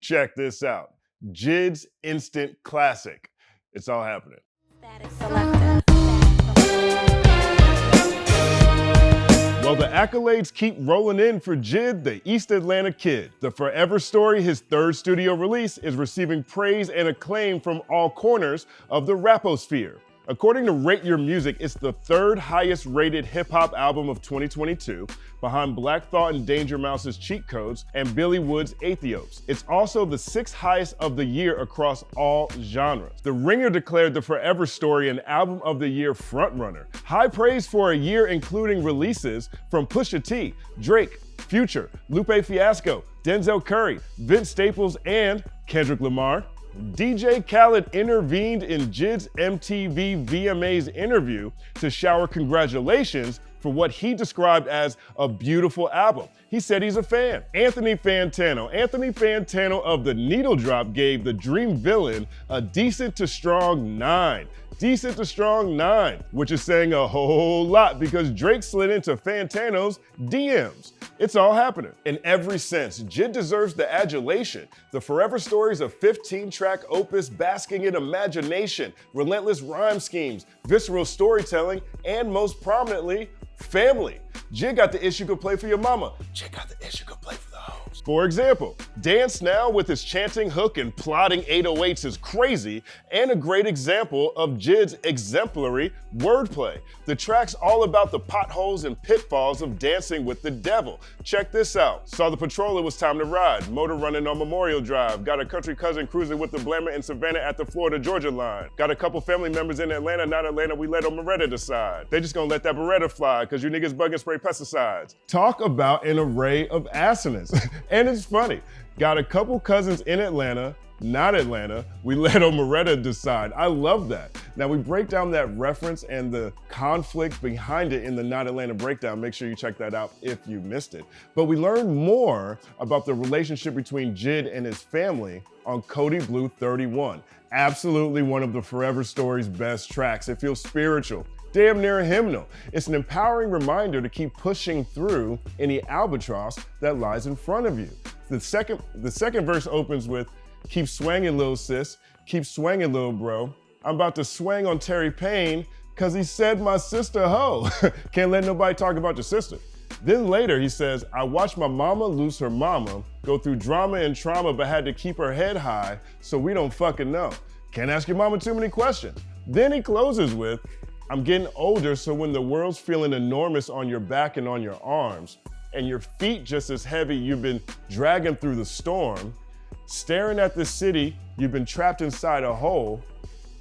Check this out. JID's instant classic. It's all happening. Well, the accolades keep rolling in for JID, the East Atlanta kid. The Forever Story, his third studio release, is receiving praise and acclaim from all corners of the raposphere. According to Rate Your Music, it's the third highest rated hip-hop album of 2022, behind Black Thought and Danger Mouse's Cheat Codes and Billy Wood's Aethiopes. It's also the sixth highest of the year across all genres. The Ringer declared The Forever Story an Album of the Year frontrunner. High praise for a year including releases from Pusha T, Drake, Future, Lupe Fiasco, Denzel Curry, Vince Staples, and Kendrick Lamar. DJ Khaled intervened in JID's MTV VMAs interview to shower congratulations for what he described as a beautiful album. He said he's a fan. Anthony Fantano of The Needle Drop gave The Dream Villain a decent to strong 9. Decent to strong 9, which is saying a whole lot because Drake slid into Fantano's DMs. It's all happening. In every sense, JID deserves the adulation. The Forever Story is a 15-track opus basking in imagination, relentless rhyme schemes, visceral storytelling, and most prominently, family. JID got the issue could play for your mama. JID got the issue could play for the hoes. For example, Dance Now with his chanting hook and plotting 808s is crazy, and a great example of JID's exemplary wordplay. The track's all about the potholes and pitfalls of dancing with the devil. Check this out. Saw the patrol, it was time to ride. Motor running on Memorial Drive. Got a country cousin cruising with the Blammer in Savannah at the Florida-Georgia line. Got a couple family members in Atlanta, not Atlanta, we let Beretta decide. They just gonna let that Beretta fly, cause you niggas bug and spray pesticides. Talk about an array of assonance. And it's funny. Got a couple cousins in Atlanta, not Atlanta, we let Omeretta decide. I love that. Now we break down that reference and the conflict behind it in the Not Atlanta Breakdown. Make sure you check that out if you missed it. But we learn more about the relationship between JID and his family on Cody Blue 31. Absolutely one of the Forever Story's best tracks. It feels spiritual, damn near a hymnal. It's an empowering reminder to keep pushing through any albatross that lies in front of you. The second verse opens with, "Keep swanging, little sis. Keep swanging, little bro. I'm about to swang on Terry Payne because he said my sister hoe." Can't let nobody talk about your sister. Then later he says, "I watched my mama lose her mama, go through drama and trauma, but had to keep her head high, so we don't fucking know. Can't ask your mama too many questions." Then he closes with, "I'm getting older, so when the world's feeling enormous on your back and on your arms, and your feet just as heavy you've been dragging through the storm, staring at the city, you've been trapped inside a hole,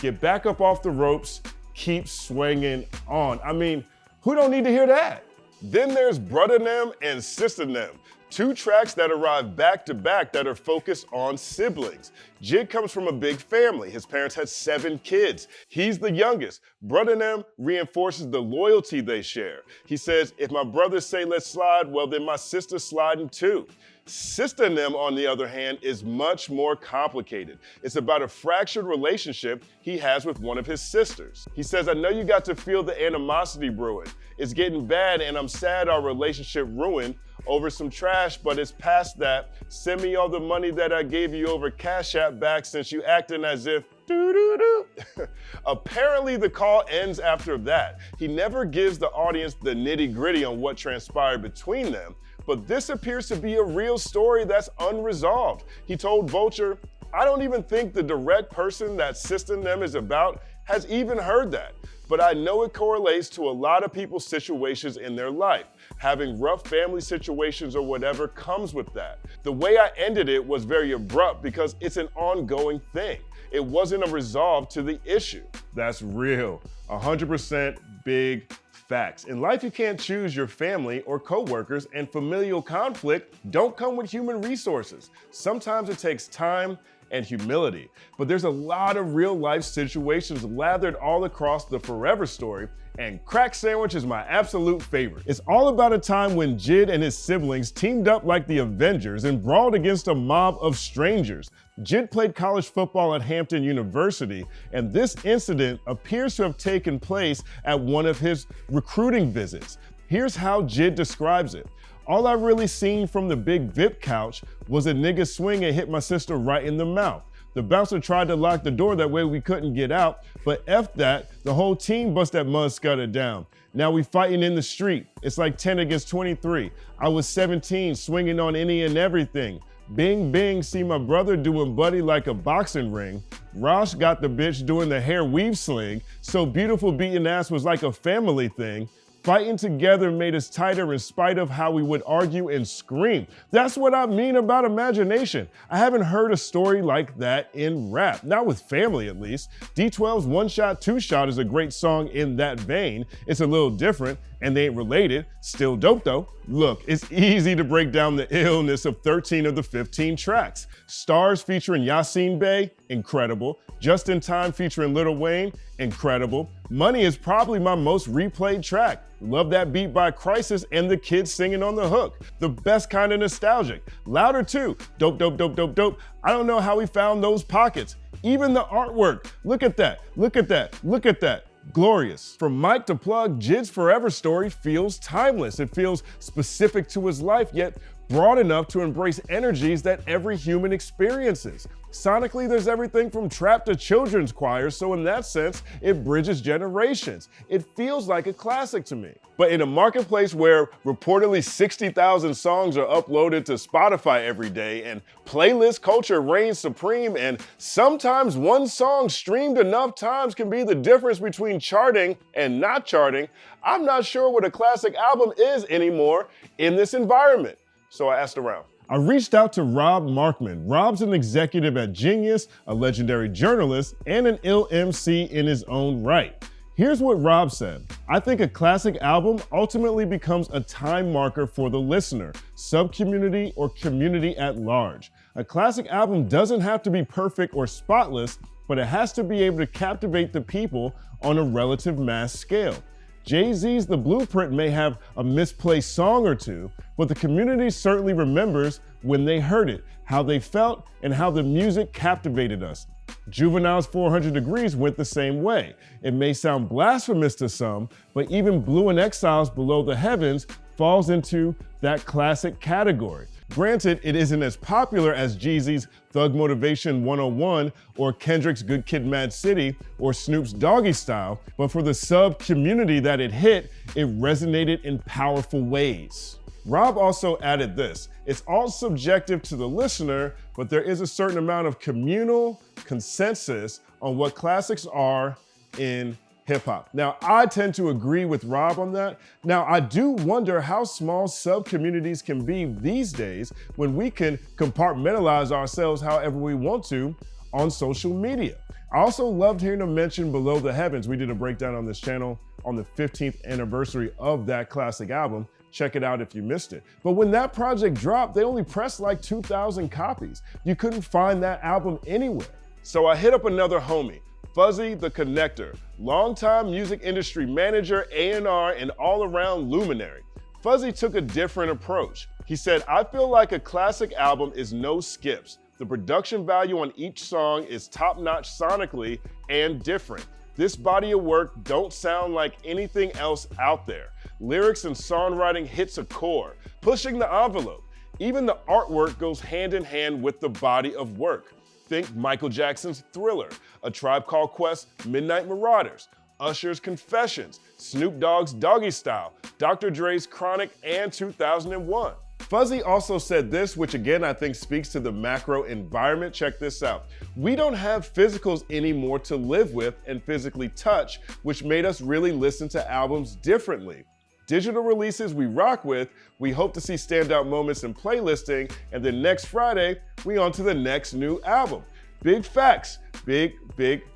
get back up off the ropes, keep swinging on." I mean, who don't need to hear that? Then there's Brother Nem and Sister Nem, two tracks that arrive back to back that are focused on siblings. JID comes from a big family. His parents had 7 kids. He's the youngest. Brother Nem reinforces the loyalty they share. He says, "If my brothers say let's slide, well then my sister's sliding too." Sister Nem, on the other hand, is much more complicated. It's about a fractured relationship he has with one of his sisters. He says, "I know you got to feel the animosity brewing. It's getting bad and I'm sad our relationship ruined over some trash, but it's past that. Send me all the money that I gave you over Cash App back since you acting as if doo-doo-doo." Apparently the call ends after that. He never gives the audience the nitty-gritty on what transpired between them, but this appears to be a real story that's unresolved. He told Vulture, "I don't even think the direct person that Sister Nem is about has even heard that, but I know it correlates to a lot of people's situations in their life. Having rough family situations or whatever comes with that. The way I ended it was very abrupt because it's an ongoing thing. It wasn't a resolve to the issue." That's real. 100% big facts. In life, you can't choose your family or coworkers, and familial conflict don't come with human resources. Sometimes it takes time and humility. But there's a lot of real life situations lathered all across the Forever Story, and Crack Sandwich is my absolute favorite. It's all about a time when JID and his siblings teamed up like the Avengers and brawled against a mob of strangers. JID played college football at Hampton University, and this incident appears to have taken place at one of his recruiting visits. Here's how JID describes it. All I really seen from the big VIP couch was a nigga swing and hit my sister right in the mouth. The bouncer tried to lock the door, that way we couldn't get out, but F that, the whole team bust that mud scudder down. Now we fighting in the street. It's like 10 against 23. I was 17, swinging on any and everything. Bing, bing, see my brother doing buddy like a boxing ring. Rosh got the bitch doing the hair weave sling. So beautiful beating ass was like a family thing. Fighting together made us tighter in spite of how we would argue and scream. That's what I mean about imagination. I haven't heard a story like that in rap, not with family at least. D12's One Shot, Two Shot is a great song in that vein. It's a little different and they ain't related, still dope though. Look, it's easy to break down the illness of 13 of the 15 tracks. Stars featuring Yasin Bey, incredible. Just in Time featuring Lil Wayne, incredible. Money is probably my most replayed track. Love that beat by Crisis and the kids singing on the hook. The best kind of nostalgic. Louder too. Dope, dope, dope, dope, dope. I don't know how we found those pockets. Even the artwork. Look at that, look at that, look at that. Glorious. From Mike to Plug, JID's Forever Story feels timeless. It feels specific to his life, yet broad enough to embrace energies that every human experiences. Sonically, there's everything from trap to children's choir, so in that sense, it bridges generations. It feels like a classic to me. But in a marketplace where reportedly 60,000 songs are uploaded to Spotify every day and playlist culture reigns supreme, and sometimes one song streamed enough times can be the difference between charting and not charting, I'm not sure what a classic album is anymore in this environment. So I asked around. I reached out to Rob Markman. Rob's an executive at Genius, a legendary journalist, and an ill MC in his own right. Here's what Rob said. I think a classic album ultimately becomes a time marker for the listener, sub-community, or community at large. A classic album doesn't have to be perfect or spotless, but it has to be able to captivate the people on a relative mass scale. Jay-Z's The Blueprint may have a misplaced song or two, but the community certainly remembers when they heard it, how they felt, and how the music captivated us. Juvenile's 400 Degrees went the same way. It may sound blasphemous to some, but even Blue and Exile's Below the Heavens falls into that classic category. Granted, it isn't as popular as Jeezy's Thug Motivation 101 or Kendrick's Good Kid Mad City or Snoop's Doggy Style, but for the sub-community that it hit, it resonated in powerful ways. Rob also added this: it's all subjective to the listener, but there is a certain amount of communal consensus on what classics are in hip-hop. Now, I tend to agree with Rob on that. Now, I do wonder how small sub-communities can be these days when we can compartmentalize ourselves however we want to on social media. I also loved hearing him mention Below the Heavens. We did a breakdown on this channel on the 15th anniversary of that classic album. Check it out if you missed it. But when that project dropped, they only pressed like 2,000 copies. You couldn't find that album anywhere. So I hit up another homie, Fuzzy the Connector, longtime music industry manager, A&R, and all-around luminary. Fuzzy took a different approach. He said, I feel like a classic album is no skips. The production value on each song is top-notch sonically and different. This body of work don't sound like anything else out there. Lyrics and songwriting hits a core, pushing the envelope. Even the artwork goes hand in hand with the body of work. Think Michael Jackson's Thriller, A Tribe Called Quest, Midnight Marauders, Usher's Confessions, Snoop Dogg's Doggy Style, Dr. Dre's Chronic, and 2001. Fuzzy also said this, which again I think speaks to the macro environment. Check this out. We don't have physicals anymore to live with and physically touch, which made us really listen to albums differently. Digital releases we rock with, we hope to see standout moments in playlisting, and then next Friday, we on to the next new album. Big facts, big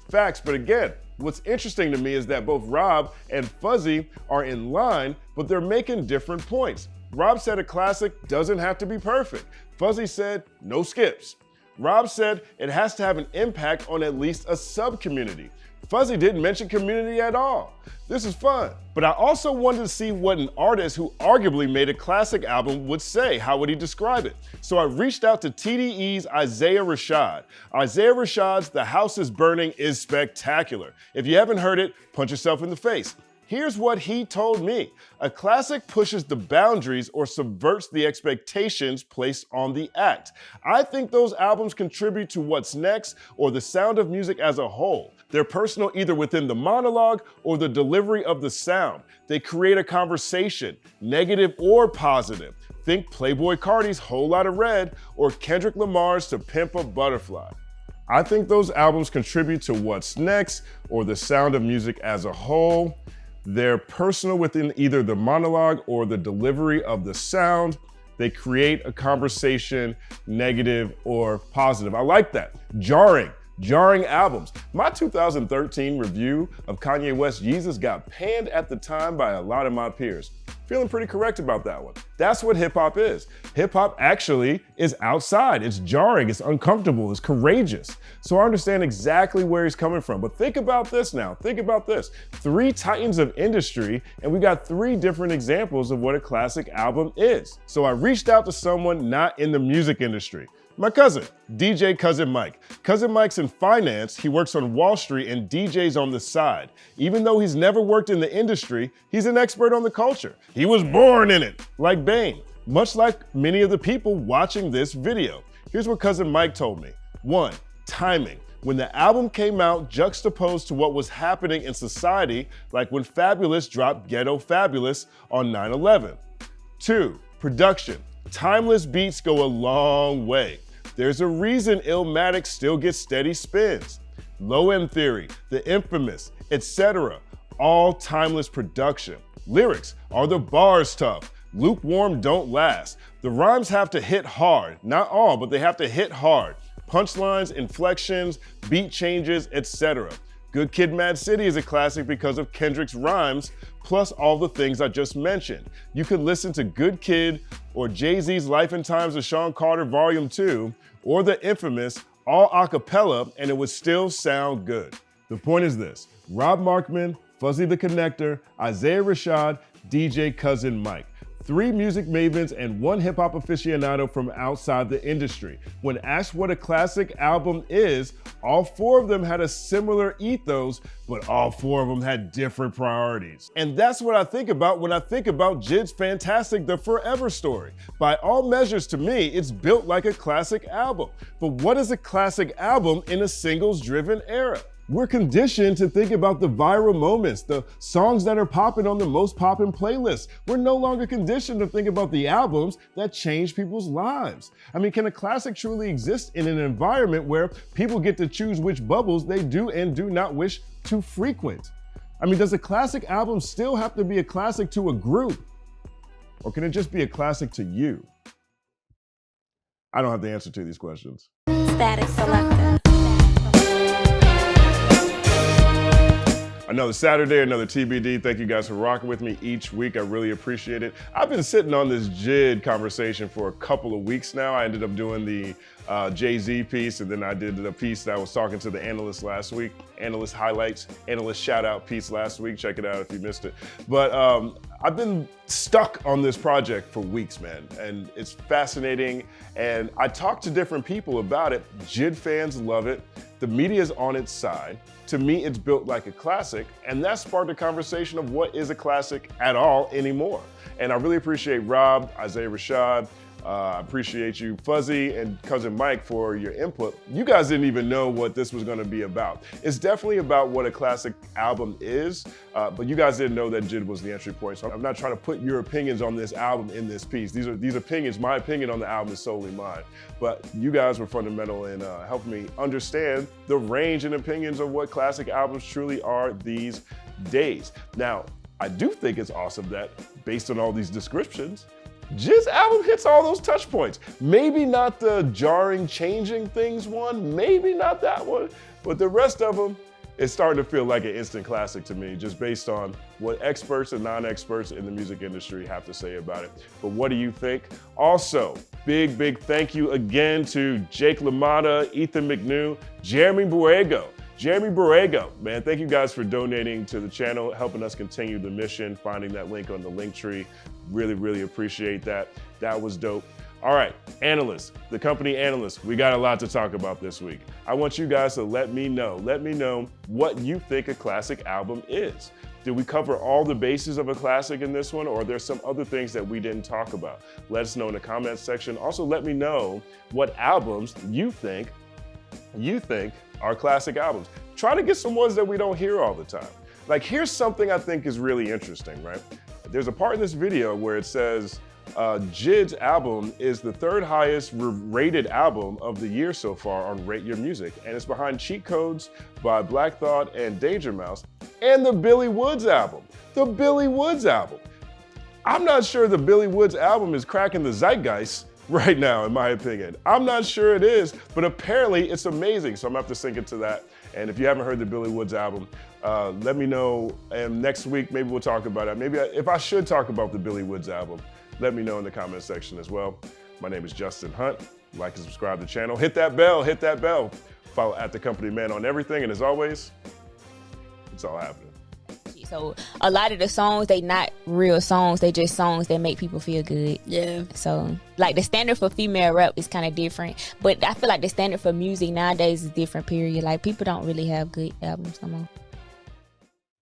facts. But again, what's interesting to me is that both Rob and Fuzzy are in line, but they're making different points. Rob said a classic doesn't have to be perfect. Fuzzy said no skips. Rob said it has to have an impact on at least a sub-community. Fuzzy didn't mention community at all. This is fun. But I also wanted to see what an artist who arguably made a classic album would say. How would he describe it? So I reached out to TDE's Isaiah Rashad. Isaiah Rashad's The House is Burning is spectacular. If you haven't heard it, punch yourself in the face. Here's what he told me. A classic pushes the boundaries or subverts the expectations placed on the act. I think those albums contribute to what's next or the sound of music as a whole. They're personal either within the monologue or the delivery of the sound. They create a conversation, negative or positive. Think Playboi Carti's Whole Lotta Red or Kendrick Lamar's To Pimp a Butterfly. I think those albums contribute to what's next or the sound of music as a whole. They're personal within either the monologue or the delivery of the sound. They create a conversation, negative or positive. I like that. Jarring albums. My 2013 review of Kanye West's Yeezus got panned at the time by a lot of my peers. Feeling pretty correct about that one. That's what hip hop is. Hip hop actually is outside. It's jarring, it's uncomfortable, it's courageous. So I understand exactly where he's coming from. But think about this now, think about this. 3 titans of industry, and we got 3 different examples of what a classic album is. So I reached out to someone not in the music industry. My cousin, DJ Cousin Mike. Cousin Mike's in finance, he works on Wall Street and DJs on the side. Even though he's never worked in the industry, he's an expert on the culture. He was born in it, like Bane, much like many of the people watching this video. Here's what Cousin Mike told me. 1, timing. When the album came out juxtaposed to what was happening in society, like when Fabulous dropped Ghetto Fabulous on 9/11. 2, production. Timeless beats go a long way. There's a reason Illmatic still gets steady spins. Low End Theory, The Infamous, etc. All timeless production. Lyrics, are the bars tough? Lukewarm don't last. The rhymes have to hit hard. Not all, but they have to hit hard. Punchlines, inflections, beat changes, etc. Good Kid, Mad City is a classic because of Kendrick's rhymes, plus all the things I just mentioned. You could listen to Good Kid or Jay-Z's Life and Times of Sean Carter Volume 2 or The Infamous, all a cappella, and it would still sound good. The point is this, Rob Markman, Fuzzy the Connector, Isaiah Rashad, DJ Cousin Mike. 3 music mavens and 1 hip-hop aficionado from outside the industry. When asked what a classic album is, all 4 of them had a similar ethos, but all 4 of them had different priorities. And that's what I think about when I think about JID's fantastic The Forever Story. By all measures, to me, it's built like a classic album. But what is a classic album in a singles-driven era? We're conditioned to think about the viral moments, the songs that are popping on the most popping playlists. We're no longer conditioned to think about the albums that change people's lives. I mean, can a classic truly exist in an environment where people get to choose which bubbles they do and do not wish to frequent? I mean, does a classic album still have to be a classic to a group? Or can it just be a classic to you? I don't have the answer to these questions. Static Selector. Another Saturday, another TBD. Thank you guys for rocking with me each week. I really appreciate it. I've been sitting on this JID conversation for a couple of weeks now. I ended up doing the Jay-Z piece, and then I did the piece that I was talking to the analyst last week. Analyst highlights, analyst shout out piece last week. Check it out if you missed it. But I've been stuck on this project for weeks, man, and it's fascinating. And I talked to different people about it. JID fans love it. The media's on its side. To me, it's built like a classic, and that sparked a conversation of what is a classic at all anymore. And I really appreciate Rob, Isaiah Rashad, I appreciate you, Fuzzy, and Cousin Mike for your input. You guys didn't even know what this was gonna be about. It's definitely about what a classic album is, but you guys didn't know that JID was the entry point. So I'm not trying to put your opinions on this album in this piece. These opinions, my opinion on the album is solely mine. But you guys were fundamental in helping me understand the range and opinions of what classic albums truly are these days. Now, I do think it's awesome that based on all these descriptions, JID's album hits all those touch points. Maybe not the jarring, changing things one, maybe not that one, but the rest of them, it's starting to feel like an instant classic to me, just based on what experts and non-experts in the music industry have to say about it. But what do you think? Also, big thank you again to Jake Lamotta, Ethan McNew, Jeremy Buergo. Jeremy Buergo, man, thank you guys for donating to the channel, helping us continue the mission, finding that link on the link tree. Really appreciate that. That was dope. All right, analysts, the company analysts, we got a lot to talk about this week. I want you guys to let me know what you think a classic album is. Did we cover all the bases of a classic in this one, or are there some other things that we didn't talk about? Let us know in the comments section. Also, let me know what albums you think are classic albums. Try to get some ones that we don't hear all the time. Like, here's something I think is really interesting, right? There's a part in this video where it says JID's album is the third highest rated album of the year so far on Rate Your Music, and it's behind Cheat Codes by Black Thought and Danger Mouse, and the Billy Woods album. The Billy Woods album. I'm not sure the Billy Woods album is cracking the zeitgeist right now, in my opinion. I'm not sure it is, but apparently it's amazing, so I'm gonna have to sink into that. And if you haven't heard the Billy Woods album, let me know, and next week maybe we'll talk about it. Maybe if I should talk about the Billy Woods album, let me know in the comment section as well. My name is Justin Hunt. Like and subscribe to the channel. Hit that bell, hit that bell. Follow at The Company Man on everything, and as always, it's all happening. So a lot of the songs, they not real songs, they just songs that make people feel good. Yeah. So like the standard for female rap is kind of different, but I feel like the standard for music nowadays is different, period. Like people don't really have good albums no more.